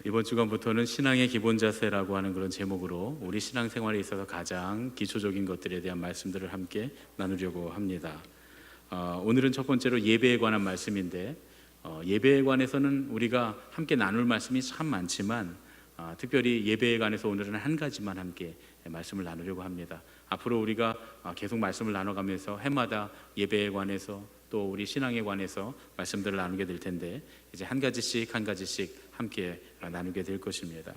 이번 주간부터는 신앙의 기본 자세라고 하는 그런 제목으로 우리 신앙생활에 있어서 가장 기초적인 것들에 대한 말씀들을 함께 나누려고 합니다. 오늘은 첫 번째로 예배에 관한 말씀인데, 예배에 관해서는 우리가 함께 나눌 말씀이 참 많지만 특별히 예배에 관해서 오늘은 한 가지만 함께 말씀을 나누려고 합니다. 앞으로 우리가 계속 말씀을 나눠가면서 해마다 예배에 관해서 또 우리 신앙에 관해서 말씀들을 나누게 될 텐데, 이제 한 가지씩 함께 나누게 될 것입니다.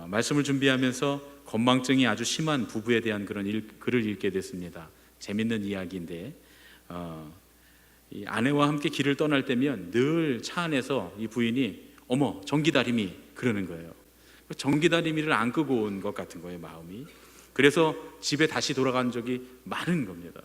말씀을 준비하면서 건망증이 아주 심한 부부에 대한 그런 글을 읽게 됐습니다. 재밌는 이야기인데, 이 아내와 함께 길을 떠날 때면 늘 차 안에서 이 부인이 어머 전기다리미 그러는 거예요. 전기다리미를 안 끄고 온 것 같은 거예요, 마음이. 그래서 집에 다시 돌아간 적이 많은 겁니다.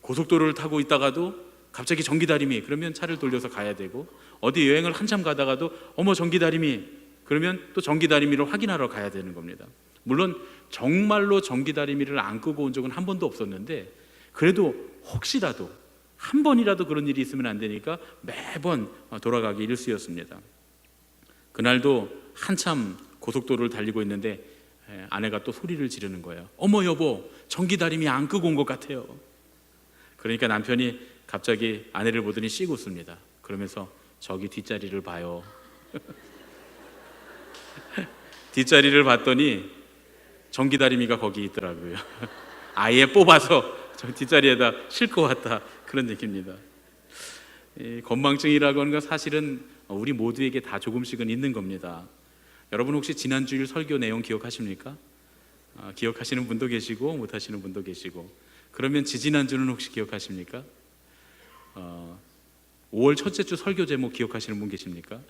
고속도로를 타고 있다가도 갑자기 전기다리미 그러면 차를 돌려서 가야 되고, 어디 여행을 한참 가다가도 어머 전기다리미 그러면 또 전기다리미를 확인하러 가야 되는 겁니다. 물론 정말로 전기다리미를 안 끄고 온 적은 한 번도 없었는데, 그래도 혹시라도 한 번이라도 그런 일이 있으면 안 되니까 매번 돌아가기 일쑤였습니다. 그날도 한참 고속도로를 달리고 있는데 아내가 또 소리를 지르는 거예요. 어머 여보, 전기다리미 안 끄고 온 것 같아요. 그러니까 남편이 갑자기 아내를 보더니 씩 웃습니다. 그러면서 저기 뒷자리를 봐요. 뒷자리를 봤더니 전기다리미가 거기 있더라고요. 아예 뽑아서 저 뒷자리에다 싣고 왔다, 그런 얘기입니다. 건망증이라고 하는 건 사실은 우리 모두에게 다 조금씩은 있는 겁니다. 여러분 혹시 지난 주일 설교 내용 기억하십니까? 기억하시는 분도 계시고 못하시는 분도 계시고. 그러면 지지난주는 혹시 기억하십니까? 5월 첫째 주 설교 제목 기억하시는 분 계십니까?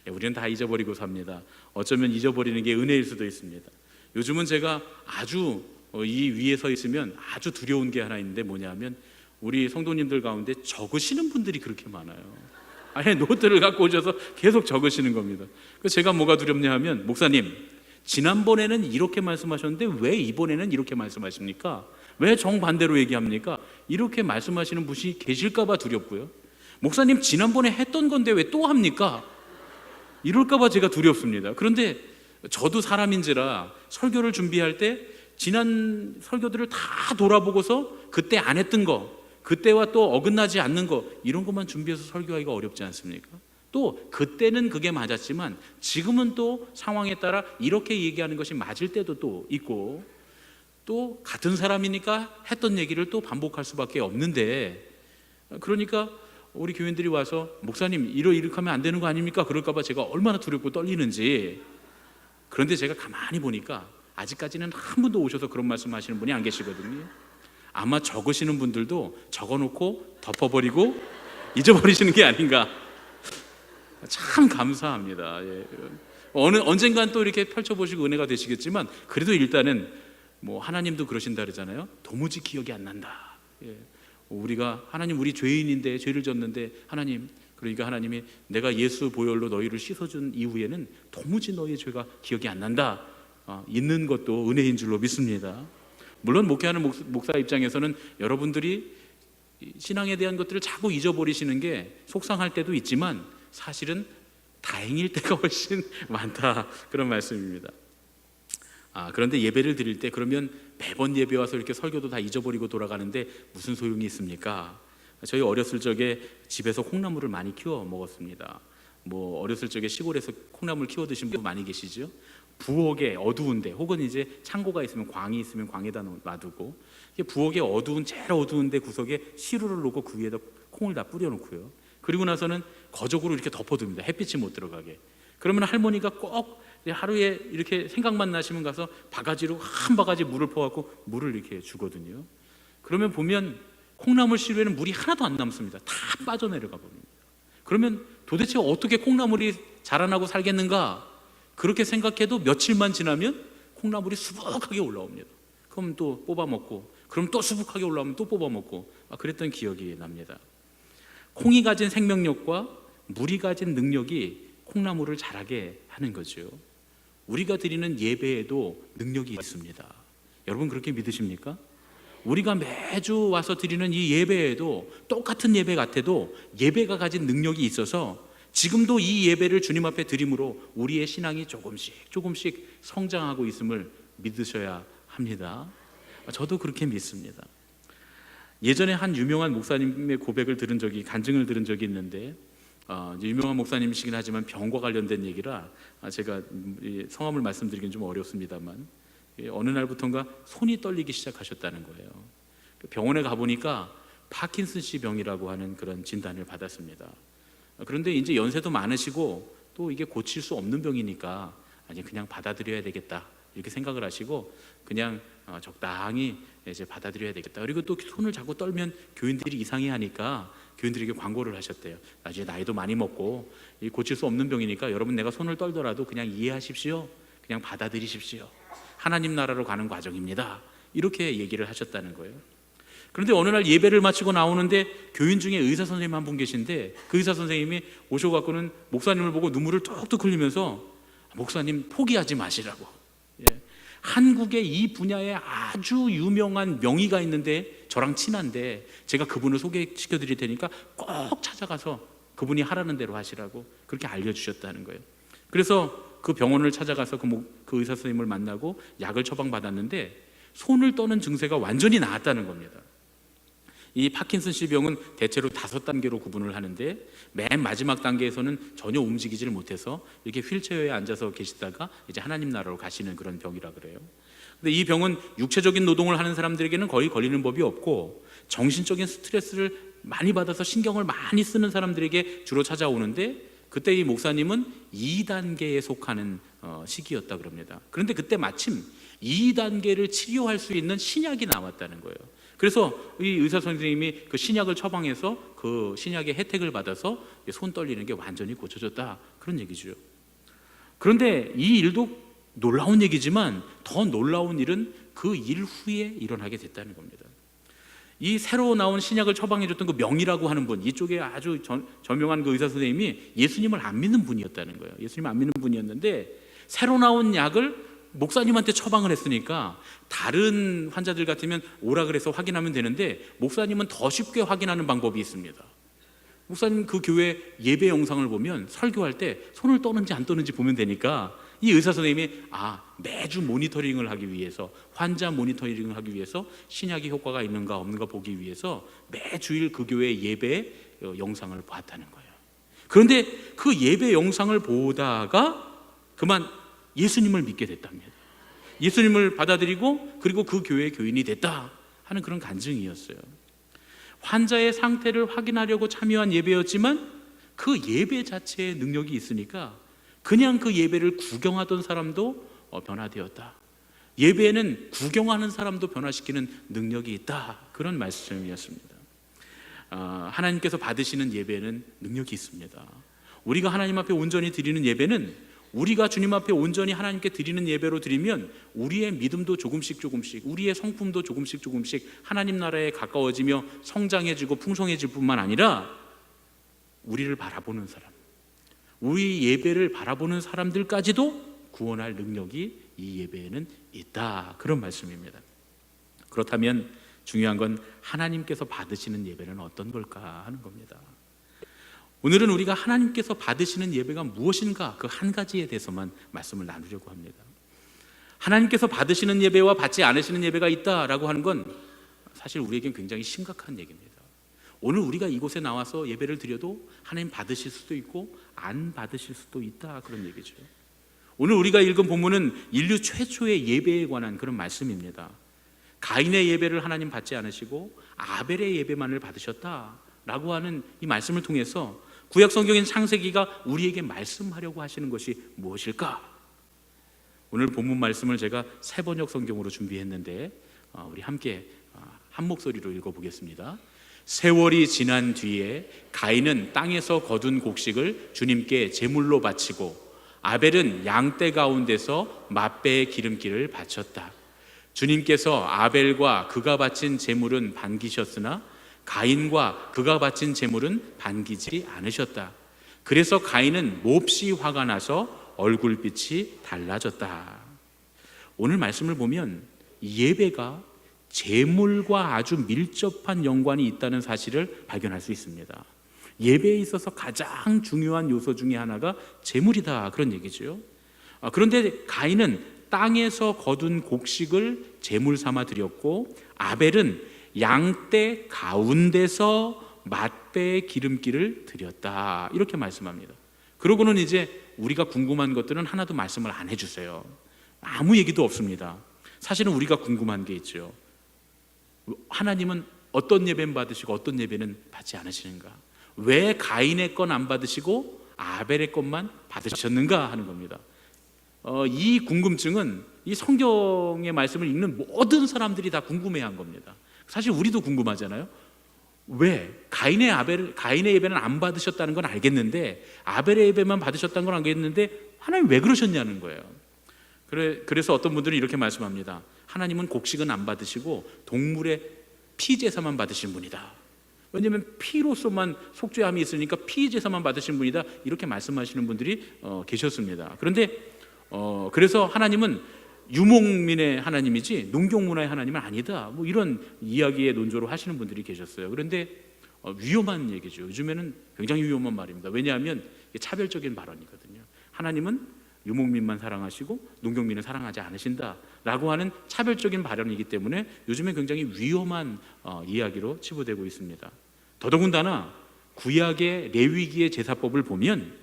우리는 다 잊어버리고 삽니다. 어쩌면 잊어버리는 게 은혜일 수도 있습니다. 요즘은 제가 아주 이 위에 서 있으면 아주 두려운 게 하나 있는데, 뭐냐면 우리 성도님들 가운데 적으시는 분들이 그렇게 많아요. 아예 노트를 갖고 오셔서 계속 적으시는 겁니다. 그래서 제가 뭐가 두렵냐 하면, 목사님 지난번에는 이렇게 말씀하셨는데 왜 이번에는 이렇게 말씀하십니까? 왜 정반대로 얘기합니까? 이렇게 말씀하시는 분이 계실까 봐 두렵고요. 목사님 지난번에 했던 건데 왜 또 합니까? 이럴까 봐 제가 두렵습니다. 그런데 저도 사람인지라 설교를 준비할 때 지난 설교들을 다 돌아보고서 그때 안 했던 거, 그때와 또 어긋나지 않는 거, 이런 것만 준비해서 설교하기가 어렵지 않습니까? 또 그때는 그게 맞았지만 지금은 또 상황에 따라 이렇게 얘기하는 것이 맞을 때도 또 있고, 또 같은 사람이니까 했던 얘기를 또 반복할 수밖에 없는데, 그러니까 우리 교인들이 와서 목사님 이렇게 하면 안 되는 거 아닙니까? 그럴까 봐 제가 얼마나 두렵고 떨리는지. 그런데 제가 가만히 보니까 아직까지는 한 분도 오셔서 그런 말씀하시는 분이 안 계시거든요. 아마 적으시는 분들도 적어놓고 덮어버리고 잊어버리시는 게 아닌가. 참 감사합니다. 언젠간 또 이렇게 펼쳐보시고 은혜가 되시겠지만, 그래도 일단은 뭐 하나님도 그러신다 그러잖아요. 도무지 기억이 안 난다. 우리가 하나님, 우리 죄인인데 죄를 졌는데 하나님, 그러니까 하나님이 내가 예수 보혈로 너희를 씻어준 이후에는 도무지 너희의 죄가 기억이 안 난다, 있는 것도 은혜인 줄로 믿습니다. 물론 목회하는 목사 입장에서는 여러분들이 신앙에 대한 것들을 자꾸 잊어버리시는 게 속상할 때도 있지만 사실은 다행일 때가 훨씬 많다, 그런 말씀입니다. 그런데 예배를 드릴 때 그러면 매번 예배 와서 이렇게 설교도 다 잊어버리고 돌아가는데 무슨 소용이 있습니까? 저희 어렸을 적에 집에서 콩나물을 많이 키워 먹었습니다. 뭐 어렸을 적에 시골에서 콩나물 키워 드신 분 많이 계시죠? 부엌에 어두운데, 혹은 이제 창고가 있으면, 광이 있으면 광에다 놔두고, 부엌에 제일 어두운 데 구석에 시루를 놓고 그 위에다 콩을 다 뿌려놓고요. 그리고 나서는 거적으로 이렇게 덮어둡니다. 햇빛이 못 들어가게. 그러면 할머니가 꼭 하루에 이렇게 생각만 나시면 가서 바가지로 한 바가지 물을 퍼갖고 물을 이렇게 주거든요. 그러면 보면 콩나물 시루에는 물이 하나도 안 남습니다. 다 빠져내려가 버립니다. 그러면 도대체 어떻게 콩나물이 자라나고 살겠는가? 그렇게 생각해도 며칠만 지나면 콩나물이 수북하게 올라옵니다. 그럼 또 뽑아 먹고, 그럼 또 수북하게 올라오면 또 뽑아 먹고, 그랬던 기억이 납니다. 콩이 가진 생명력과 물이 가진 능력이 콩나물을 자라게 하는 거죠. 우리가 드리는 예배에도 능력이 있습니다. 여러분 그렇게 믿으십니까? 우리가 매주 와서 드리는 이 예배에도 똑같은 예배 같아도 예배가 가진 능력이 있어서 지금도 이 예배를 주님 앞에 드림으로 우리의 신앙이 조금씩 성장하고 있음을 믿으셔야 합니다. 저도 그렇게 믿습니다. 예전에 한 유명한 목사님의 고백을 들은 적이, 간증을 들은 적이 있는데, 유명한 목사님이시긴 하지만 병과 관련된 얘기라 제가 성함을 말씀드리긴 좀 어렵습니다만, 어느 날부터인가 손이 떨리기 시작하셨다는 거예요. 병원에 가보니까 파킨슨씨 병이라고 하는 그런 진단을 받았습니다. 그런데 이제 연세도 많으시고 또 이게 고칠 수 없는 병이니까 아니 그냥 받아들여야 되겠다 이렇게 생각을 하시고 그냥 적당히 이제 받아들여야 되겠다. 그리고 또 손을 자꾸 떨면 교인들이 이상해하니까 교인들에게 광고를 하셨대요. 나중에 나이도 많이 먹고 고칠 수 없는 병이니까 여러분 내가 손을 떨더라도 그냥 이해하십시오. 그냥 받아들이십시오. 하나님 나라로 가는 과정입니다. 이렇게 얘기를 하셨다는 거예요. 그런데 어느 날 예배를 마치고 나오는데 교인 중에 의사 선생님 한 분 계신데 그 의사 선생님이 오셔갖고는 목사님을 보고 눈물을 뚝뚝 흘리면서 목사님 포기하지 마시라고. 한국에 이 분야에 아주 유명한 명의가 있는데 저랑 친한데 제가 그분을 소개시켜 드릴 테니까 꼭 찾아가서 그분이 하라는 대로 하시라고 그렇게 알려주셨다는 거예요. 그래서 그 병원을 찾아가서 그 의사 선생님을 만나고 약을 처방받았는데 손을 떠는 증세가 완전히 나았다는 겁니다. 이 파킨슨씨 병은 대체로 5단계로 구분을 하는데 맨 마지막 단계에서는 전혀 움직이지를 못해서 이렇게 휠체어에 앉아서 계시다가 이제 하나님 나라로 가시는 그런 병이라 그래요. 근데 이 병은 육체적인 노동을 하는 사람들에게는 거의 걸리는 법이 없고 정신적인 스트레스를 많이 받아서 신경을 많이 쓰는 사람들에게 주로 찾아오는데 그때 이 목사님은 2단계에 속하는 시기였다 그럽니다. 그런데 그때 마침 2단계를 치료할 수 있는 신약이 나왔다는 거예요. 그래서 이 의사 선생님이 그 신약을 처방해서 그 신약의 혜택을 받아서 손 떨리는 게 완전히 고쳐졌다 그런 얘기죠. 그런데 이 일도 놀라운 얘기지만 더 놀라운 일은 그 일 후에 일어나게 됐다는 겁니다. 이 새로 나온 신약을 처방해줬던 그 명이라고 하는 분, 이쪽에 아주 저명한 그 의사 선생님이 예수님을 안 믿는 분이었다는 거예요. 예수님을 안 믿는 분이었는데 새로 나온 약을 목사님한테 처방을 했으니까 다른 환자들 같으면 오라 그래서 확인하면 되는데 목사님은 더 쉽게 확인하는 방법이 있습니다. 목사님 그 교회 예배 영상을 보면 설교할 때 손을 떠는지 안 떠는지 보면 되니까 이 의사 선생님이 매주 모니터링을 하기 위해서, 환자 모니터링을 하기 위해서 신약이 효과가 있는가 없는가 보기 위해서 매주일 그 교회 예배 영상을 봤다는 거예요. 그런데 그 예배 영상을 보다가 그만 예수님을 믿게 됐답니다. 예수님을 받아들이고 그리고 그 교회의 교인이 됐다 하는 그런 간증이었어요. 환자의 상태를 확인하려고 참여한 예배였지만 그 예배 자체에 능력이 있으니까 그냥 그 예배를 구경하던 사람도 변화되었다. 예배에는 구경하는 사람도 변화시키는 능력이 있다. 그런 말씀이었습니다. 하나님께서 받으시는 예배는 능력이 있습니다. 우리가 하나님 앞에 온전히 드리는 예배는 우리가 주님 앞에 온전히 하나님께 드리는 예배로 드리면 우리의 믿음도 조금씩 우리의 성품도 조금씩 하나님 나라에 가까워지며 성장해지고 풍성해질 뿐만 아니라 우리를 바라보는 사람, 우리 예배를 바라보는 사람들까지도 구원할 능력이 이 예배에는 있다. 그런 말씀입니다. 그렇다면 중요한 건 하나님께서 받으시는 예배는 어떤 걸까 하는 겁니다. 오늘은 우리가 하나님께서 받으시는 예배가 무엇인가 그 한 가지에 대해서만 말씀을 나누려고 합니다. 하나님께서 받으시는 예배와 받지 않으시는 예배가 있다라고 하는 건 사실 우리에겐 굉장히 심각한 얘기입니다. 오늘 우리가 이곳에 나와서 예배를 드려도 하나님 받으실 수도 있고 안 받으실 수도 있다 그런 얘기죠. 오늘 우리가 읽은 본문은 인류 최초의 예배에 관한 그런 말씀입니다. 가인의 예배를 하나님 받지 않으시고 아벨의 예배만을 받으셨다라고 하는 이 말씀을 통해서 구약 성경인 창세기가 우리에게 말씀하려고 하시는 것이 무엇일까? 오늘 본문 말씀을 제가 새번역 성경으로 준비했는데 우리 함께 한 목소리로 읽어보겠습니다. 세월이 지난 뒤에 가인은 땅에서 거둔 곡식을 주님께 제물로 바치고 아벨은 양떼 가운데서 맛배의 기름기를 바쳤다. 주님께서 아벨과 그가 바친 제물은 반기셨으나 가인과 그가 바친 제물은 반기지 않으셨다. 그래서 가인은 몹시 화가 나서 얼굴빛이 달라졌다. 오늘 말씀을 보면 예배가 제물과 아주 밀접한 연관이 있다는 사실을 발견할 수 있습니다. 예배에 있어서 가장 중요한 요소 중에 하나가 제물이다, 그런 얘기죠. 그런데 가인은 땅에서 거둔 곡식을 제물 삼아 드렸고, 아벨은 양떼 가운데서 맛배의 기름기를 드렸다, 이렇게 말씀합니다. 그러고는 이제 우리가 궁금한 것들은 하나도 말씀을 안 해주세요. 아무 얘기도 없습니다. 사실은 우리가 궁금한 게 있죠. 하나님은 어떤 예배는 받으시고 어떤 예배는 받지 않으시는가? 왜 가인의 건 안 받으시고 아벨의 것만 받으셨는가 하는 겁니다. 이 궁금증은 이 성경의 말씀을 읽는 모든 사람들이 다 궁금해한 겁니다. 사실 우리도 궁금하잖아요. 왜 가인의 예배는 안 받으셨다는 건 알겠는데 아벨의 예배만 받으셨다는 건 알겠는데 하나님 왜 그러셨냐는 거예요. 그래서 어떤 분들은 이렇게 말씀합니다. 하나님은 곡식은 안 받으시고 동물의 피 제사만 받으신 분이다. 왜냐하면 피로서만 속죄함이 있으니까 피 제사만 받으신 분이다, 이렇게 말씀하시는 분들이 계셨습니다. 그런데 그래서 하나님은 유목민의 하나님이지 농경문화의 하나님은 아니다, 뭐 이런 이야기의 논조로 하시는 분들이 계셨어요. 그런데 위험한 얘기죠. 요즘에는 굉장히 위험한 말입니다. 왜냐하면 이게 차별적인 발언이거든요. 하나님은 유목민만 사랑하시고 농경민을 사랑하지 않으신다라고 하는 차별적인 발언이기 때문에 요즘에 굉장히 위험한 이야기로 치부되고 있습니다. 더더군다나 구약의 레위기의 제사법을 보면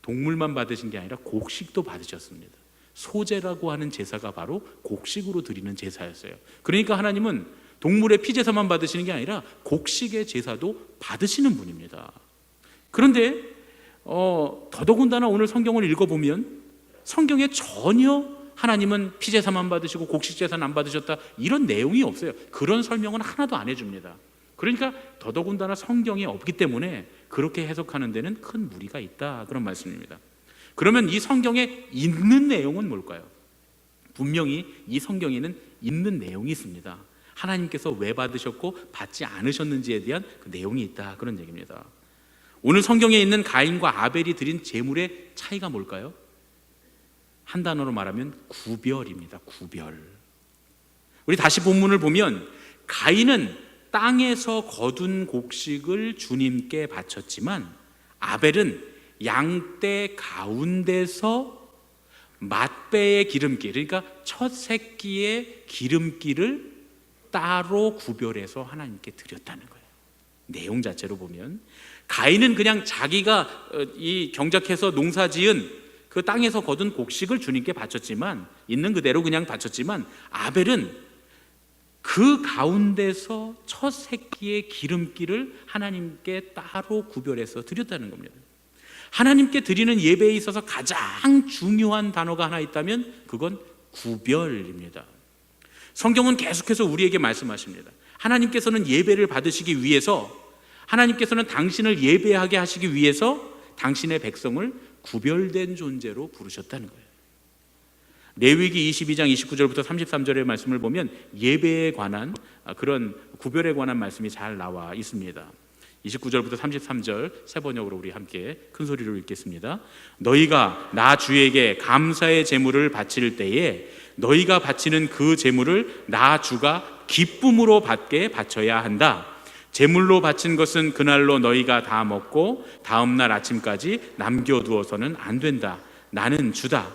동물만 받으신 게 아니라 곡식도 받으셨습니다. 소제라고 하는 제사가 바로 곡식으로 드리는 제사였어요. 그러니까 하나님은 동물의 피제사만 받으시는 게 아니라 곡식의 제사도 받으시는 분입니다. 그런데 더더군다나 오늘 성경을 읽어보면 성경에 전혀 하나님은 피제사만 받으시고 곡식제사는 안 받으셨다, 이런 내용이 없어요. 그런 설명은 하나도 안 해줍니다. 그러니까 더더군다나 성경에 없기 때문에 그렇게 해석하는 데는 큰 무리가 있다, 그런 말씀입니다. 그러면 이 성경에 있는 내용은 뭘까요? 분명히 이 성경에는 있는 내용이 있습니다. 하나님께서 왜 받으셨고 받지 않으셨는지에 대한 그 내용이 있다, 그런 얘기입니다. 오늘 성경에 있는 가인과 아벨이 드린 제물의 차이가 뭘까요? 한 단어로 말하면 구별입니다. 구별. 우리 다시 본문을 보면 가인은 땅에서 거둔 곡식을 주님께 바쳤지만 아벨은 양떼 가운데서 맛배의 기름기, 그러니까 첫 새끼의 기름기를 따로 구별해서 하나님께 드렸다는 거예요. 내용 자체로 보면 가인은 그냥 자기가 이 경작해서 농사지은 그 땅에서 거둔 곡식을 주님께 바쳤지만, 있는 그대로 그냥 바쳤지만, 아벨은 그 가운데서 첫 새끼의 기름기를 하나님께 따로 구별해서 드렸다는 겁니다. 하나님께 드리는 예배에 있어서 가장 중요한 단어가 하나 있다면 그건 구별입니다. 성경은 계속해서 우리에게 말씀하십니다. 하나님께서는 예배를 받으시기 위해서, 하나님께서는 당신을 예배하게 하시기 위해서 당신의 백성을 구별된 존재로 부르셨다는 거예요. 레위기 22장 29절부터 33절의 말씀을 보면 예배에 관한 그런 구별에 관한 말씀이 잘 나와 있습니다. 29절부터 33절 세 번역으로 우리 함께 큰 소리로 읽겠습니다. 너희가 나 주에게 감사의 제물을 바칠 때에 너희가 바치는 그 제물을 나 주가 기쁨으로 받게 바쳐야 한다. 제물로 바친 것은 그날로 너희가 다 먹고 다음 날 아침까지 남겨두어서는 안 된다. 나는 주다.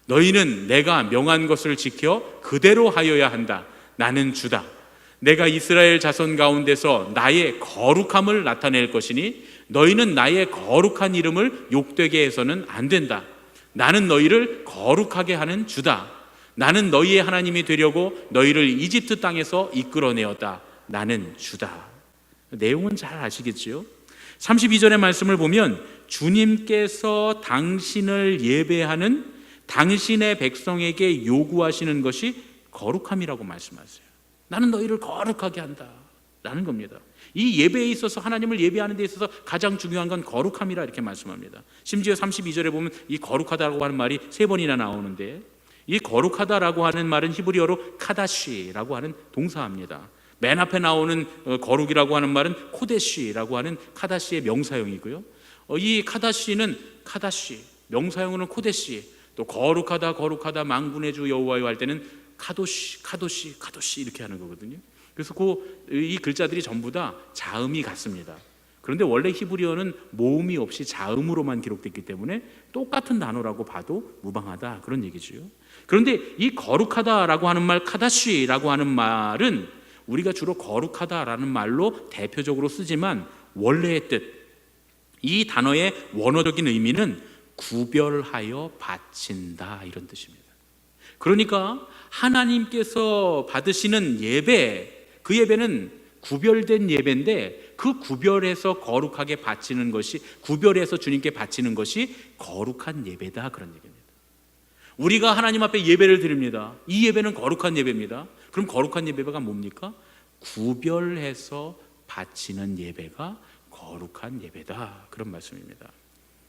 너희는 내가 명한 것을 지켜 그대로 하여야 한다. 나는 주다. 내가 이스라엘 자손 가운데서 나의 거룩함을 나타낼 것이니 너희는 나의 거룩한 이름을 욕되게 해서는 안 된다. 나는 너희를 거룩하게 하는 주다. 나는 너희의 하나님이 되려고 너희를 이집트 땅에서 이끌어내었다. 나는 주다. 내용은 잘 아시겠지요? 32절의 말씀을 보면 주님께서 당신을 예배하는 당신의 백성에게 요구하시는 것이 거룩함이라고 말씀하세요. 나는 너희를 거룩하게 한다 라는 겁니다. 이 예배에 있어서, 하나님을 예배하는 데 있어서 가장 중요한 건 거룩함이라 이렇게 말씀합니다. 심지어 32절에 보면 이 거룩하다고 하는 말이 3번이나 나오는데, 이 거룩하다라고 하는 말은 히브리어로 카다시라고 하는 동사입니다. 맨 앞에 나오는 거룩이라고 하는 말은 코데시라고 하는 카다시의 명사형이고요. 이 카다시는 카다시, 명사형으로는 코데시, 또 거룩하다 만군의 주 여호와여 할 때는 카도시 이렇게 하는 거거든요. 그래서 이 글자들이 전부 다 자음이 같습니다. 그런데 원래 히브리어는 모음이 없이 자음으로만 기록됐기 때문에 똑같은 단어라고 봐도 무방하다, 그런 얘기죠. 그런데 이 거룩하다라고 하는 말, 카다시라고 하는 말은 우리가 주로 거룩하다라는 말로 대표적으로 쓰지만 원래의 뜻, 이 단어의 원어적인 의미는 구별하여 바친다, 이런 뜻입니다. 그러니까 하나님께서 받으시는 예배, 그 예배는 구별된 예배인데 그 구별해서 거룩하게 바치는 것이, 구별해서 주님께 바치는 것이 거룩한 예배다, 그런 얘기입니다. 우리가 하나님 앞에 예배를 드립니다. 이 예배는 거룩한 예배입니다. 그럼 거룩한 예배가 뭡니까? 구별해서 바치는 예배가 거룩한 예배다, 그런 말씀입니다.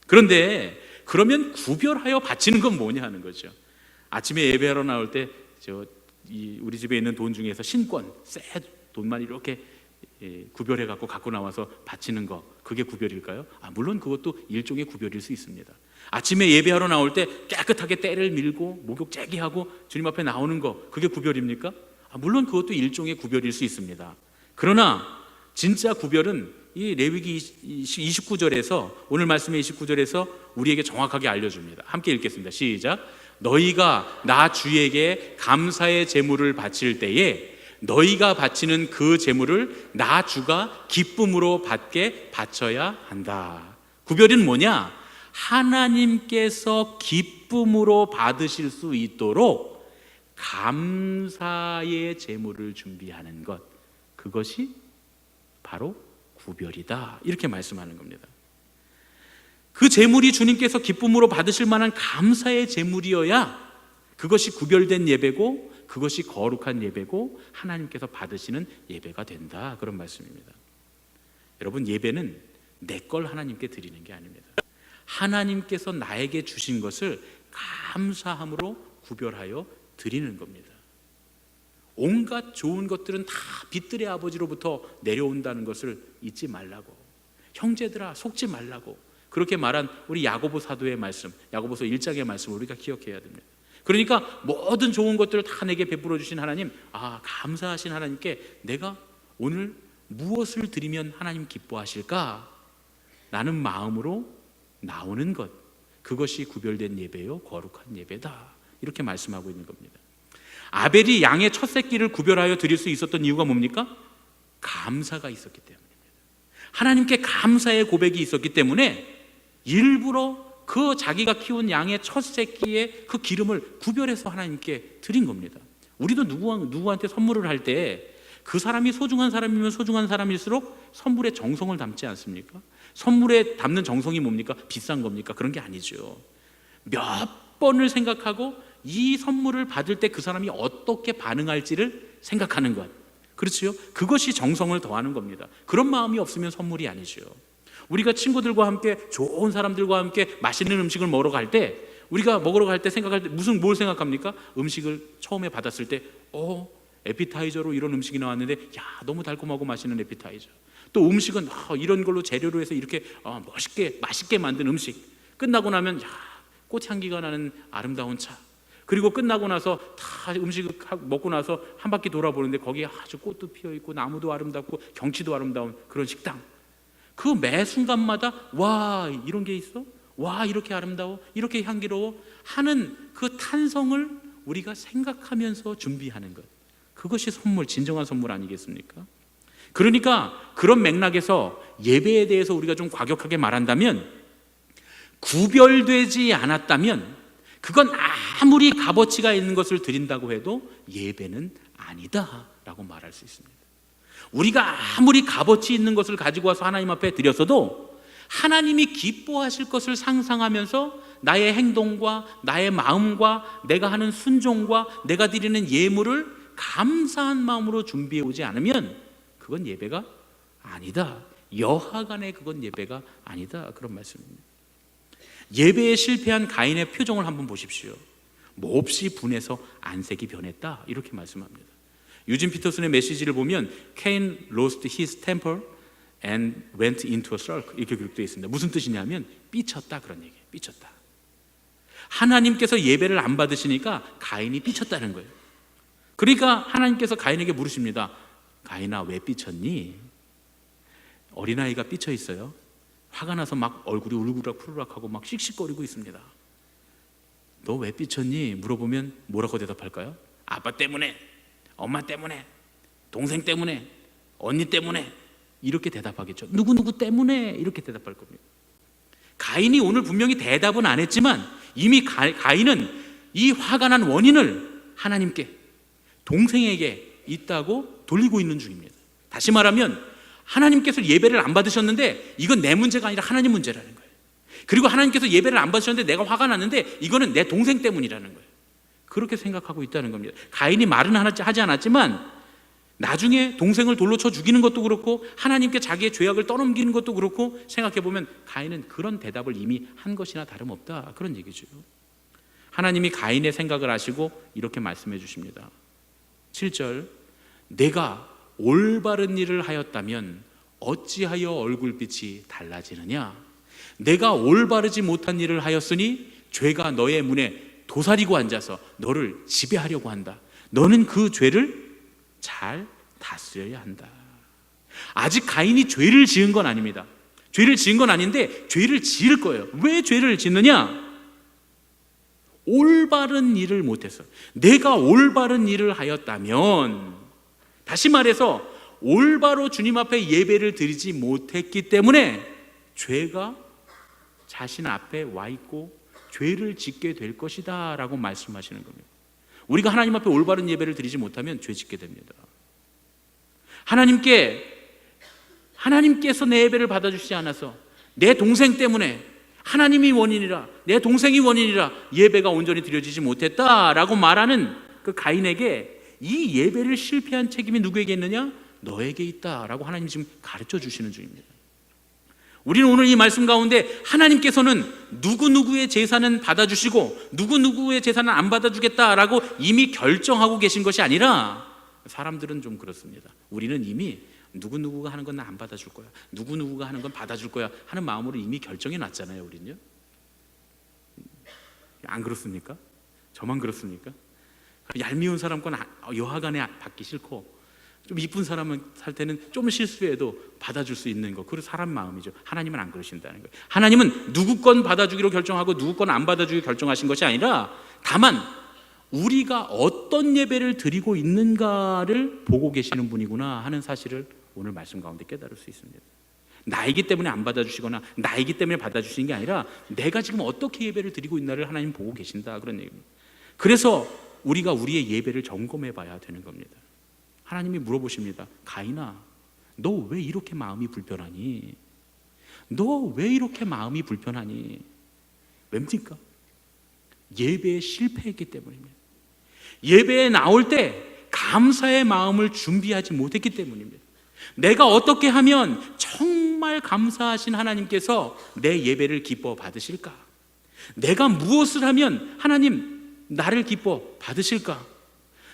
그런데 그러면 구별하여 바치는 건 뭐냐 하는 거죠. 아침에 예배하러 나올 때 우리 집에 있는 돈 중에서 신권, 새 돈만 이렇게 구별해 갖고 나와서 바치는 거, 그게 구별일까요? 물론 그것도 일종의 구별일 수 있습니다. 아침에 예배하러 나올 때 깨끗하게 때를 밀고 목욕 째기하고 주님 앞에 나오는 거, 그게 구별입니까? 물론 그것도 일종의 구별일 수 있습니다. 그러나 진짜 구별은 이 레위기 29절에서, 오늘 말씀의 29절에서 우리에게 정확하게 알려줍니다. 함께 읽겠습니다. 시작. 너희가 나 주에게 감사의 제물을 바칠 때에 너희가 바치는 그 제물을 나 주가 기쁨으로 받게 바쳐야 한다. 구별은 뭐냐? 하나님께서 기쁨으로 받으실 수 있도록 감사의 제물을 준비하는 것, 그것이 바로 구별이다, 이렇게 말씀하는 겁니다. 그 제물이 주님께서 기쁨으로 받으실 만한 감사의 제물이어야 그것이 구별된 예배고 그것이 거룩한 예배고 하나님께서 받으시는 예배가 된다, 그런 말씀입니다. 여러분, 예배는 내 걸 하나님께 드리는 게 아닙니다. 하나님께서 나에게 주신 것을 감사함으로 구별하여 드리는 겁니다. 온갖 좋은 것들은 다 빛들의 아버지로부터 내려온다는 것을 잊지 말라고, 형제들아 속지 말라고 그렇게 말한 우리 야고보 사도의 말씀, 야고보서 1장의 말씀을 우리가 기억해야 됩니다. 그러니까 모든 좋은 것들을 다 내게 베풀어 주신 하나님, 감사하신 하나님께 내가 오늘 무엇을 드리면 하나님 기뻐하실까? 라는 마음으로 나오는 것, 그것이 구별된 예배요 거룩한 예배다, 이렇게 말씀하고 있는 겁니다. 아벨이 양의 첫 새끼를 구별하여 드릴 수 있었던 이유가 뭡니까? 감사가 있었기 때문입니다. 하나님께 감사의 고백이 있었기 때문에 일부러 그 자기가 키운 양의 첫 새끼의 그 기름을 구별해서 하나님께 드린 겁니다. 우리도 누구한테 선물을 할 때 그 사람이 소중한 사람이면 소중한 사람일수록 선물에 정성을 담지 않습니까? 선물에 담는 정성이 뭡니까? 비싼 겁니까? 그런 게 아니죠. 몇 번을 생각하고 이 선물을 받을 때 그 사람이 어떻게 반응할지를 생각하는 것, 그렇지요? 그것이 정성을 더하는 겁니다. 그런 마음이 없으면 선물이 아니죠. 우리가 친구들과 함께, 좋은 사람들과 함께 맛있는 음식을 먹으러 갈 때, 우리가 먹으러 갈 때 생각할 때 뭘 생각합니까? 음식을 처음에 받았을 때 에피타이저로 이런 음식이 나왔는데 너무 달콤하고 맛있는 에피타이저. 또 음식은 이런 걸로 재료로 해서 이렇게 맛있게 만든 음식. 끝나고 나면 꽃향기가 나는 아름다운 차. 그리고 끝나고 나서 다 음식을 먹고 나서 한 바퀴 돌아보는데 거기에 아주 꽃도 피어있고 나무도 아름답고 경치도 아름다운 그런 식당. 그 매 순간마다 와, 이런 게 있어? 와, 이렇게 아름다워? 이렇게 향기로워? 하는 그 탄성을 우리가 생각하면서 준비하는 것, 그것이 선물, 진정한 선물 아니겠습니까? 그러니까 그런 맥락에서 예배에 대해서 우리가 좀 과격하게 말한다면, 구별되지 않았다면 그건 아무리 값어치가 있는 것을 드린다고 해도 예배는 아니다라고 말할 수 있습니다. 우리가 아무리 값어치 있는 것을 가지고 와서 하나님 앞에 드렸어도 하나님이 기뻐하실 것을 상상하면서 나의 행동과 나의 마음과 내가 하는 순종과 내가 드리는 예물을 감사한 마음으로 준비해 오지 않으면 그건 예배가 아니다. 여하간에 그건 예배가 아니다, 그런 말씀입니다. 예배에 실패한 가인의 표정을 한번 보십시오. 몹시 분해서 안색이 변했다, 이렇게 말씀합니다. 유진 피터슨의 메시지를 보면 Cain lost his temper and went into a sulk, 이렇게 기록되어 있습니다. 무슨 뜻이냐면 삐쳤다, 그런 얘기예요. 삐쳤다. 하나님께서 예배를 안 받으시니까 가인이 삐쳤다는 거예요. 그러니까 하나님께서 가인에게 물으십니다. 가인아, 왜 삐쳤니? 어린아이가 삐쳐 있어요. 화가 나서 막 얼굴이 울그락 푸르락하고 막 씩씩거리고 있습니다. 너 왜 삐쳤니? 물어보면 뭐라고 대답할까요? 아빠 때문에, 엄마 때문에, 동생 때문에, 언니 때문에, 이렇게 대답하겠죠. 누구누구 때문에, 이렇게 대답할 겁니다. 가인이 오늘 분명히 대답은 안 했지만 이미 가인은 이 화가 난 원인을 하나님께, 동생에게 있다고 돌리고 있는 중입니다. 다시 말하면 하나님께서 예배를 안 받으셨는데 이건 내 문제가 아니라 하나님 문제라는 거예요. 그리고 하나님께서 예배를 안 받으셨는데 내가 화가 났는데 이거는 내 동생 때문이라는 거예요. 그렇게 생각하고 있다는 겁니다. 가인이 말은 하지 않았지만 나중에 동생을 돌로 쳐 죽이는 것도 그렇고 하나님께 자기의 죄악을 떠넘기는 것도 그렇고 생각해보면 가인은 그런 대답을 이미 한 것이나 다름없다, 그런 얘기죠. 하나님이 가인의 생각을 아시고 이렇게 말씀해 주십니다. 7절, 내가 올바른 일을 하였다면 어찌하여 얼굴빛이 달라지느냐? 내가 올바르지 못한 일을 하였으니 죄가 너의 문에 도사리고 앉아서 너를 지배하려고 한다. 너는 그 죄를 잘 다스려야 한다. 아직 가인이 죄를 지은 건 아닙니다. 죄를 지은 건 아닌데 죄를 지을 거예요. 왜 죄를 짓느냐? 올바른 일을 못해서. 내가 올바른 일을 하였다면, 다시 말해서 올바로 주님 앞에 예배를 드리지 못했기 때문에 죄가 자신 앞에 와 있고 죄를 짓게 될 것이다 라고 말씀하시는 겁니다. 우리가 하나님 앞에 올바른 예배를 드리지 못하면 죄 짓게 됩니다. 하나님께서 내 예배를 받아주시지 않아서 내 동생 때문에, 하나님이 원인이라, 내 동생이 원인이라 예배가 온전히 드려지지 못했다라고 말하는 그 가인에게 이 예배를 실패한 책임이 누구에게 있느냐? 너에게 있다라고 하나님 지금 가르쳐 주시는 중입니다. 우리는 오늘 이 말씀 가운데 하나님께서는 누구누구의 제사는 받아주시고 누구누구의 제사는 안 받아주겠다라고 이미 결정하고 계신 것이 아니라, 사람들은 좀 그렇습니다. 우리는 이미 누구누구가 하는 건 나 안 받아줄 거야, 누구누구가 하는 건 받아줄 거야 하는 마음으로 이미 결정해 놨잖아요. 우리는요. 안 그렇습니까? 저만 그렇습니까? 얄미운 사람 건 여하간에 받기 싫고 좀 이쁜 사람은 살 때는 좀 실수해도 받아줄 수 있는 거, 그건 사람 마음이죠. 하나님은 안 그러신다는 거예요. 하나님은 누구 건 받아주기로 결정하고 누구 건 안 받아주기로 결정하신 것이 아니라 다만 우리가 어떤 예배를 드리고 있는가를 보고 계시는 분이구나 하는 사실을 오늘 말씀 가운데 깨달을 수 있습니다. 나이기 때문에 안 받아주시거나 나이기 때문에 받아주시는 게 아니라 내가 지금 어떻게 예배를 드리고 있나를 하나님 보고 계신다, 그런 얘기입니다. 그래서 우리가 우리의 예배를 점검해 봐야 되는 겁니다. 하나님이 물어보십니다. 가인아, 너 왜 이렇게 마음이 불편하니? 너 왜 이렇게 마음이 불편하니? 왜입니까? 예배에 실패했기 때문입니다. 예배에 나올 때 감사의 마음을 준비하지 못했기 때문입니다. 내가 어떻게 하면 정말 감사하신 하나님께서 내 예배를 기뻐 받으실까? 내가 무엇을 하면 하나님 나를 기뻐 받으실까?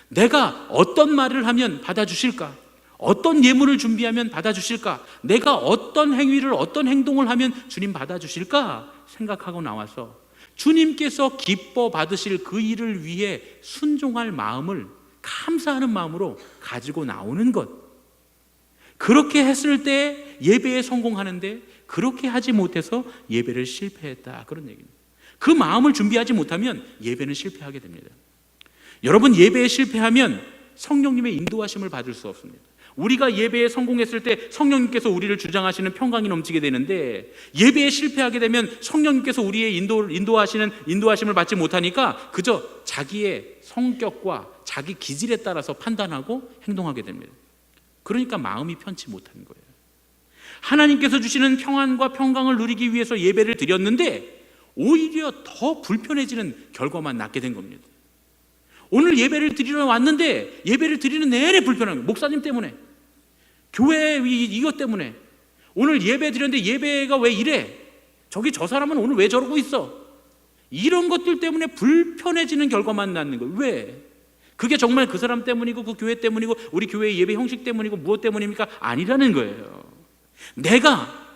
내가 어떤 말을 하면 받아주실까? 어떤 예물을 준비하면 받아주실까? 내가 어떤 행위를, 어떤 행동을 하면 주님 받아주실까? 생각하고 나와서 주님께서 기뻐 받으실 그 일을 위해 순종할 마음을, 감사하는 마음으로 가지고 나오는 것. 그렇게 했을 때 예배에 성공하는데 그렇게 하지 못해서 예배를 실패했다, 그런 얘기입니다. 그 마음을 준비하지 못하면 예배는 실패하게 됩니다. 여러분, 예배에 실패하면 성령님의 인도하심을 받을 수 없습니다. 우리가 예배에 성공했을 때 성령님께서 우리를 주장하시는 평강이 넘치게 되는데, 예배에 실패하게 되면 성령님께서 우리의 인도하심을 받지 못하니까 그저 자기의 성격과 자기 기질에 따라서 판단하고 행동하게 됩니다. 그러니까 마음이 편치 못한 거예요. 하나님께서 주시는 평안과 평강을 누리기 위해서 예배를 드렸는데 오히려 더 불편해지는 결과만 낳게 된 겁니다. 오늘 예배를 드리러 왔는데 예배를 드리는 내내 불편한 거예요. 목사님 때문에, 교회 이것 때문에. 오늘 예배 드렸는데 예배가 왜 이래? 저 사람은 오늘 왜 저러고 있어? 이런 것들 때문에 불편해지는 결과만 낳는 거예요. 왜? 그게 정말 그 사람 때문이고 그 교회 때문이고 우리 교회의 예배 형식 때문이고 무엇 때문입니까? 아니라는 거예요. 내가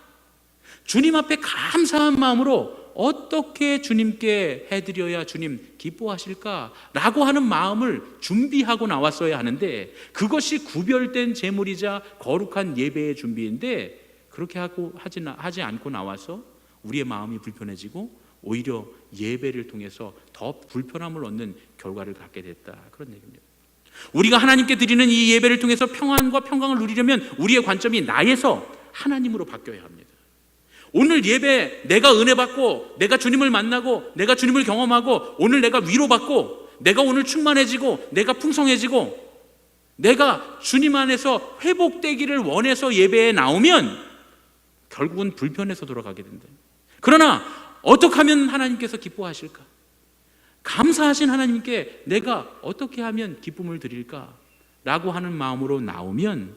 주님 앞에 감사한 마음으로 어떻게 주님께 해드려야 주님 기뻐하실까라고 하는 마음을 준비하고 나왔어야 하는데, 그것이 구별된 제물이자 거룩한 예배의 준비인데 그렇게 하지 않고 나와서 우리의 마음이 불편해지고 오히려 예배를 통해서 더 불편함을 얻는 결과를 갖게 됐다, 그런 얘기입니다. 우리가 하나님께 드리는 이 예배를 통해서 평안과 평강을 누리려면 우리의 관점이 나에서 하나님으로 바뀌어야 합니다. 오늘 예배, 내가 은혜 받고 내가 주님을 만나고 내가 주님을 경험하고 오늘 내가 위로받고 내가 오늘 충만해지고 내가 풍성해지고 내가 주님 안에서 회복되기를 원해서 예배에 나오면 결국은 불편해서 돌아가게 된다. 그러나 어떻게 하면 하나님께서 기뻐하실까? 감사하신 하나님께 내가 어떻게 하면 기쁨을 드릴까? 라고 하는 마음으로 나오면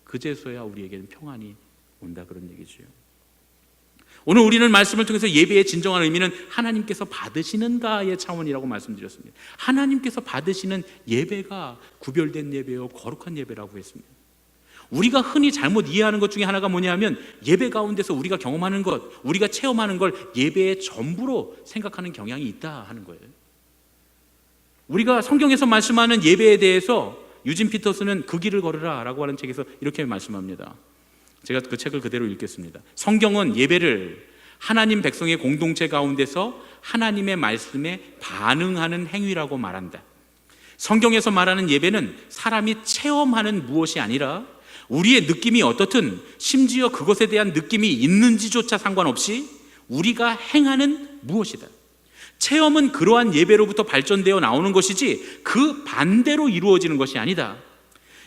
그제서야 우리에게는 평안이 온다, 그런 얘기죠. 오늘 우리는 말씀을 통해서 예배의 진정한 의미는 하나님께서 받으시는가의 차원이라고 말씀드렸습니다. 하나님께서 받으시는 예배가 구별된 예배요 거룩한 예배라고 했습니다. 우리가 흔히 잘못 이해하는 것 중에 하나가 뭐냐면 예배 가운데서 우리가 경험하는 것, 우리가 체험하는 걸 예배의 전부로 생각하는 경향이 있다 하는 거예요. 우리가 성경에서 말씀하는 예배에 대해서 유진 피터스는 그 길을 걸으라 라고 하는 책에서 이렇게 말씀합니다. 제가 그 책을 그대로 읽겠습니다. 성경은 예배를 하나님 백성의 공동체 가운데서 하나님의 말씀에 반응하는 행위라고 말한다. 성경에서 말하는 예배는 사람이 체험하는 무엇이 아니라 우리의 느낌이 어떻든 심지어 그것에 대한 느낌이 있는지조차 상관없이 우리가 행하는 무엇이다. 체험은 그러한 예배로부터 발전되어 나오는 것이지 그 반대로 이루어지는 것이 아니다.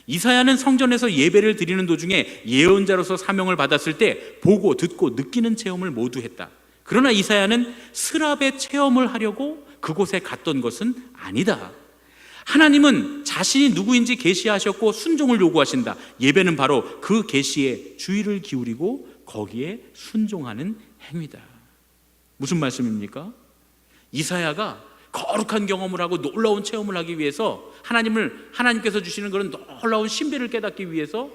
이사야는 성전에서 예배를 드리는 도중에 예언자로서 사명을 받았을 때 보고 듣고 느끼는 체험을 모두 했다. 그러나 이사야는 스랍의 체험을 하려고 그곳에 갔던 것은 아니다. 하나님은 자신이 누구인지 계시하셨고 순종을 요구하신다. 예배는 바로 그 계시에 주의를 기울이고 거기에 순종하는 행위다. 무슨 말씀입니까? 이사야가 거룩한 경험을 하고 놀라운 체험을 하기 위해서 하나님께서 주시는 그런 놀라운 신비를 깨닫기 위해서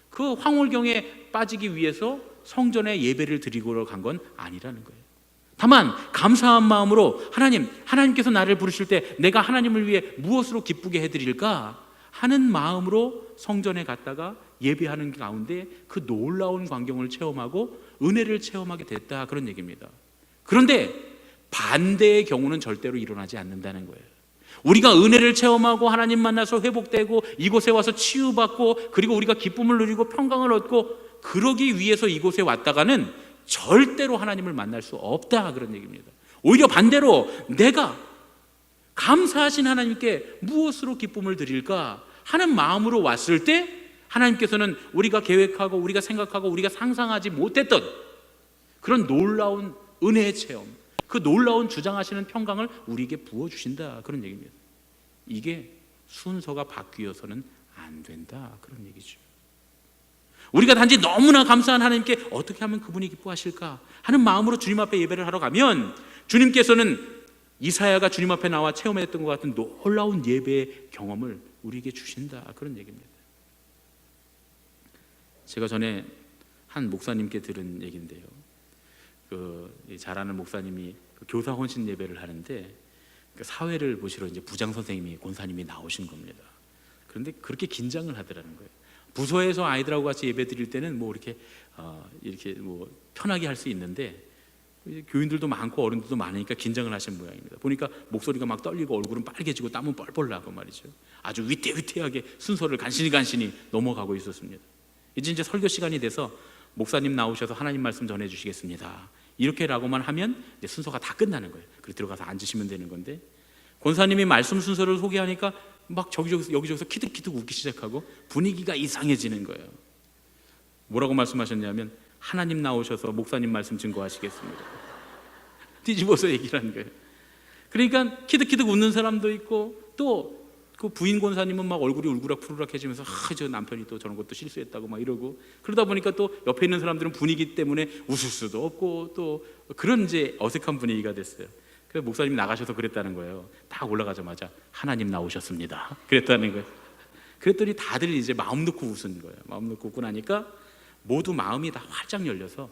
그 황홀경에 빠지기 위해서 성전에 예배를 드리고 간 건 아니라는 거예요. 다만 감사한 마음으로 하나님께서 나를 부르실 때 내가 하나님을 위해 무엇으로 기쁘게 해드릴까 하는 마음으로 성전에 갔다가 예배하는 가운데 그 놀라운 광경을 체험하고 은혜를 체험하게 됐다, 그런 얘기입니다. 그런데 반대의 경우는 절대로 일어나지 않는다는 거예요. 우리가 은혜를 체험하고 하나님 만나서 회복되고 이곳에 와서 치유받고 그리고 우리가 기쁨을 누리고 평강을 얻고 그러기 위해서 이곳에 왔다가는 절대로 하나님을 만날 수 없다, 그런 얘기입니다. 오히려 반대로 내가 감사하신 하나님께 무엇으로 기쁨을 드릴까 하는 마음으로 왔을 때 하나님께서는 우리가 계획하고 우리가 생각하고 우리가 상상하지 못했던 그런 놀라운 은혜의 체험, 그 놀라운 주장하시는 평강을 우리에게 부어주신다, 그런 얘기입니다. 이게 순서가 바뀌어서는 안 된다, 그런 얘기죠. 우리가 단지 너무나 감사한 하나님께 어떻게 하면 그분이 기뻐하실까 하는 마음으로 주님 앞에 예배를 하러 가면 주님께서는 이사야가 주님 앞에 나와 체험했던 것 같은 놀라운 예배의 경험을 우리에게 주신다, 그런 얘기입니다. 제가 전에 한 목사님께 들은 얘기인데요. 잘 아는 목사님이 교사 헌신 예배를 하는데 사회를 보시러 이제 부장 선생님이 권사님이 나오신 겁니다. 그런데 그렇게 긴장을 하더라는 거예요. 부서에서 아이들하고 같이 예배 드릴 때는 뭐 이렇게 편하게 할 수 있는데 교인들도 많고 어른들도 많으니까 긴장을 하신 모양입니다. 보니까 목소리가 막 떨리고 얼굴은 빨개지고 땀은 뻘뻘 나고 말이죠. 아주 위태위태하게 순서를 간신히 넘어가고 있었습니다. 이제 설교 시간이 돼서 목사님 나오셔서 하나님 말씀 전해주시겠습니다, 이렇게라고만 하면 이제 순서가 다 끝나는 거예요. 그리고 들어가서 앉으시면 되는 건데 권사님이 말씀 순서를 소개하니까 막 여기저기서 키득키득 웃기 시작하고 분위기가 이상해지는 거예요. 뭐라고 말씀하셨냐면 하나님 나오셔서 목사님 말씀 증거하시겠습니다. 뒤집어서 얘기를 하는 거예요. 그러니까 키득키득 웃는 사람도 있고 또 그 부인 권사님은 막 얼굴이 울그락푸르락해지면서 저 남편이 또 저런 것도 실수했다고 막 이러고 그러다 보니까 또 옆에 있는 사람들은 분위기 때문에 웃을 수도 없고 또 그런 이제 어색한 분위기가 됐어요. 그래서 목사님이 나가셔서 그랬다는 거예요. 딱 올라가자마자 하나님 나오셨습니다, 그랬다는 거예요. 그랬더니 다들 이제 마음 놓고 웃은 거예요. 마음 놓고 웃고 나니까 모두 마음이 다 활짝 열려서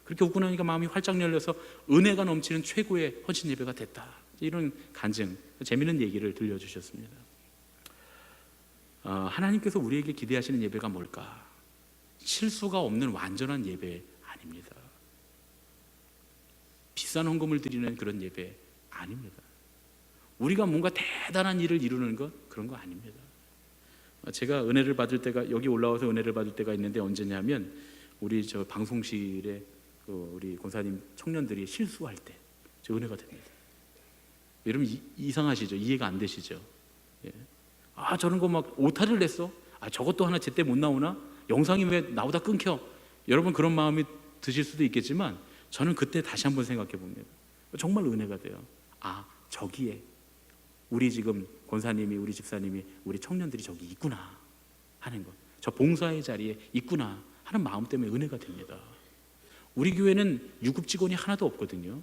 그렇게 웃고 나니까 마음이 활짝 열려서 은혜가 넘치는 최고의 헌신 예배가 됐다, 이런 간증, 재미있는 얘기를 들려주셨습니다. 하나님께서 우리에게 기대하시는 예배가 뭘까? 실수가 없는 완전한 예배 아닙니다. 비싼 헌금을 드리는 그런 예배 아닙니다. 우리가 뭔가 대단한 일을 이루는 것, 그런 거 아닙니다. 제가 은혜를 받을 때가, 여기 올라와서 은혜를 받을 때가 있는데 언제냐면 우리 저 방송실에 우리 권사님 청년들이 실수할 때 저 은혜가 됩니다. 여러분 이상하시죠? 이해가 안 되시죠? 예. 아, 저런 거 막 오타를 냈어? 아, 저것도 하나 제때 못 나오나? 영상이 왜 나오다 끊겨? 여러분 그런 마음이 드실 수도 있겠지만 저는 그때 다시 한번 생각해 봅니다. 정말 은혜가 돼요. 아, 저기에 우리 지금 권사님이, 우리 집사님이, 우리 청년들이 저기 있구나 하는 것, 저 봉사의 자리에 있구나 하는 마음 때문에 은혜가 됩니다. 우리 교회는 유급 직원이 하나도 없거든요.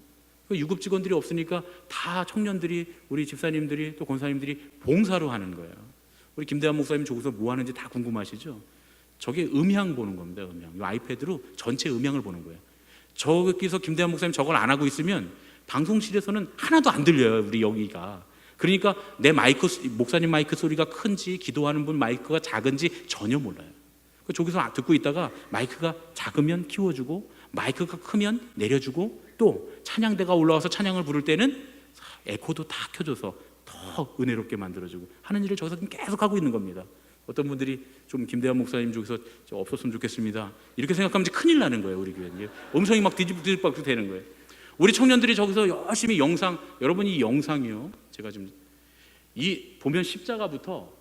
유급 직원들이 없으니까 다 청년들이, 우리 집사님들이, 또 권사님들이 봉사로 하는 거예요. 우리 김대한 목사님 저기서 뭐 하는지 다 궁금하시죠? 저게 음향 보는 겁니다. 음향. 이 아이패드로 전체 음향을 보는 거예요. 저기서 김대한 목사님 저걸 안 하고 있으면 방송실에서는 하나도 안 들려요, 우리 여기가. 그러니까 내 마이크, 목사님 마이크 소리가 큰지, 기도하는 분 마이크가 작은지 전혀 몰라요. 저기서 듣고 있다가 마이크가 작으면 키워주고, 마이크가 크면 내려주고, 또 찬양대가 올라와서 찬양을 부를 때는 에코도 다 켜줘서 더 은혜롭게 만들어주고 하는 일을 저기서 계속 하고 있는 겁니다. 어떤 분들이 좀 김대한 목사님 쪽에서 없었으면 좋겠습니다, 이렇게 생각하면 이제 큰일 나는 거예요. 우리 교회는 음성이 막 뒤집박죽 되는 거예요. 우리 청년들이 저기서 열심히 영상, 여러분 이 영상이요, 제가 지금 이 보면 십자가부터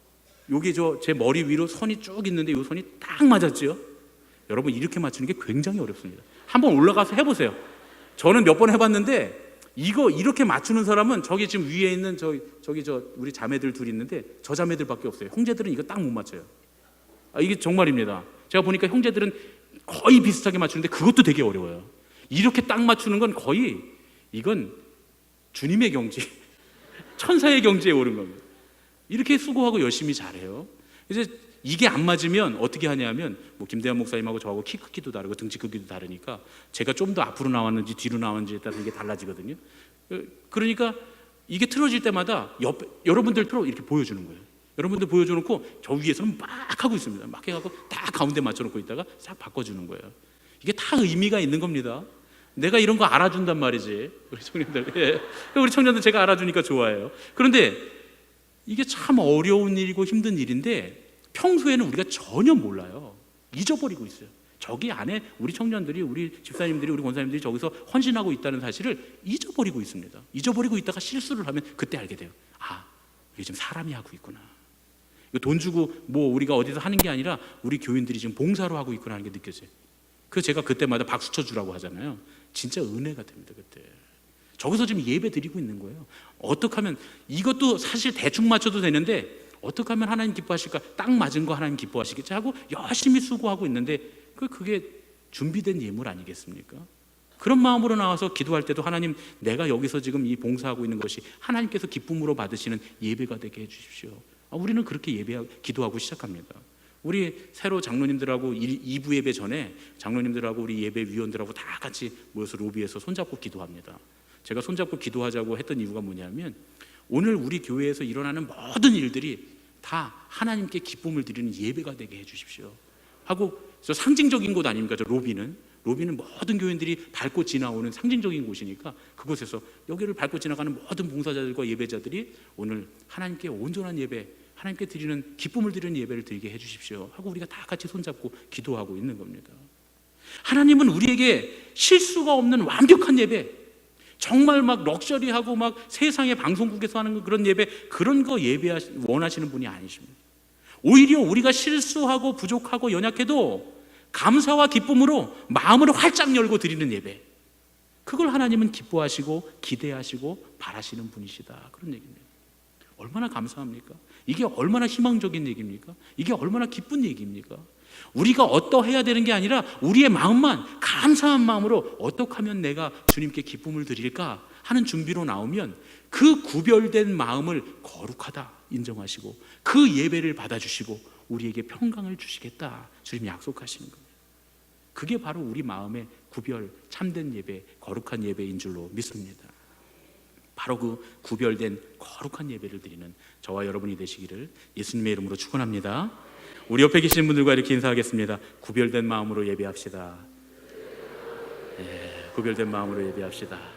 여기 제 머리 위로 선이 쭉 있는데 이 선이 딱 맞았죠. 여러분 이렇게 맞추는 게 굉장히 어렵습니다. 한번 올라가서 해보세요. 저는 몇 번 해봤는데 이거 이렇게 맞추는 사람은 저기 지금 위에 있는 저기 우리 자매들 둘이 있는데 저 자매들밖에 없어요. 형제들은 이거 딱 못 맞춰요. 아, 이게 정말입니다. 제가 보니까 형제들은 거의 비슷하게 맞추는데 그것도 되게 어려워요. 이렇게 딱 맞추는 건 거의, 이건 주님의 경지, 천사의 경지에 오른 겁니다. 이렇게 수고하고 열심히 잘해요. 이제 이게 안 맞으면 어떻게 하냐면, 뭐 김대한 목사님하고 저하고 키 크기도 다르고 등치 크기도 다르니까 제가 좀 더 앞으로 나왔는지 뒤로 나왔는지에 따라 이게 달라지거든요. 그러니까 이게 틀어질 때마다 여러분들 이렇게 보여주는 거예요. 여러분들 보여줘놓고 저 위에서는 막 하고 있습니다. 막 해갖고 다 가운데 맞춰놓고 있다가 싹 바꿔주는 거예요. 이게 다 의미가 있는 겁니다. 내가 이런 거 알아준단 말이지, 우리 청년들. 예. 우리 청년들 제가 알아주니까 좋아해요. 그런데 이게 참 어려운 일이고 힘든 일인데 평소에는 우리가 전혀 몰라요. 잊어버리고 있어요. 저기 안에 우리 청년들이, 우리 집사님들이, 우리 권사님들이 저기서 헌신하고 있다는 사실을 잊어버리고 있습니다. 잊어버리고 있다가 실수를 하면 그때 알게 돼요. 아, 이게 지금 사람이 하고 있구나. 이거 돈 주고 뭐 우리가 어디서 하는 게 아니라 우리 교인들이 지금 봉사로 하고 있구나 하는 게 느껴져요. 그래서 제가 그때마다 박수 쳐주라고 하잖아요. 진짜 은혜가 됩니다. 그때 저기서 지금 예배 드리고 있는 거예요. 어떻게 하면, 이것도 사실 대충 맞춰도 되는데 어떻게 하면 하나님 기뻐하실까, 딱 맞은 거 하나님 기뻐하시겠지 하고 열심히 수고하고 있는데 그게 준비된 예물 아니겠습니까? 그런 마음으로 나와서 기도할 때도 하나님, 내가 여기서 지금 이 봉사하고 있는 것이 하나님께서 기쁨으로 받으시는 예배가 되게 해주십시오. 우리는 그렇게 기도하고 시작합니다. 우리 새로 장로님들하고 2부 예배 전에 장로님들하고 우리 예배위원들하고 다 같이 모여서 로비에서 손잡고 기도합니다. 제가 손잡고 기도하자고 했던 이유가 뭐냐면, 오늘 우리 교회에서 일어나는 모든 일들이 다 하나님께 기쁨을 드리는 예배가 되게 해주십시오 하고, 저 상징적인 곳 아닙니까? 저 로비는 모든 교인들이 밟고 지나오는 상징적인 곳이니까 그곳에서 여기를 밟고 지나가는 모든 봉사자들과 예배자들이 오늘 하나님께 온전한 예배, 하나님께 드리는, 기쁨을 드리는 예배를 드리게 해주십시오 하고 우리가 다 같이 손잡고 기도하고 있는 겁니다. 하나님은 우리에게 실수가 없는 완벽한 예배, 정말 막 럭셔리하고 막 세상의 방송국에서 하는 그런 예배, 그런 거 원하시는 분이 아니십니다. 오히려 우리가 실수하고 부족하고 연약해도 감사와 기쁨으로 마음을 활짝 열고 드리는 예배, 그걸 하나님은 기뻐하시고 기대하시고 바라시는 분이시다, 그런 얘기입니다. 얼마나 감사합니까? 이게 얼마나 희망적인 얘기입니까? 이게 얼마나 기쁜 얘기입니까? 우리가 어떠해야 되는 게 아니라 우리의 마음만 감사한 마음으로 어떻게 하면 내가 주님께 기쁨을 드릴까 하는 준비로 나오면 그 구별된 마음을 거룩하다 인정하시고 그 예배를 받아주시고 우리에게 평강을 주시겠다 주님이 약속하시는 겁니다. 그게 바로 우리 마음의 구별, 참된 예배, 거룩한 예배인 줄로 믿습니다. 바로 그 구별된 거룩한 예배를 드리는 저와 여러분이 되시기를 예수님의 이름으로 축원합니다. 우리 옆에 계시는 분들과 이렇게 인사하겠습니다. 구별된 마음으로 예배합시다. 구별된 마음으로 예배합시다.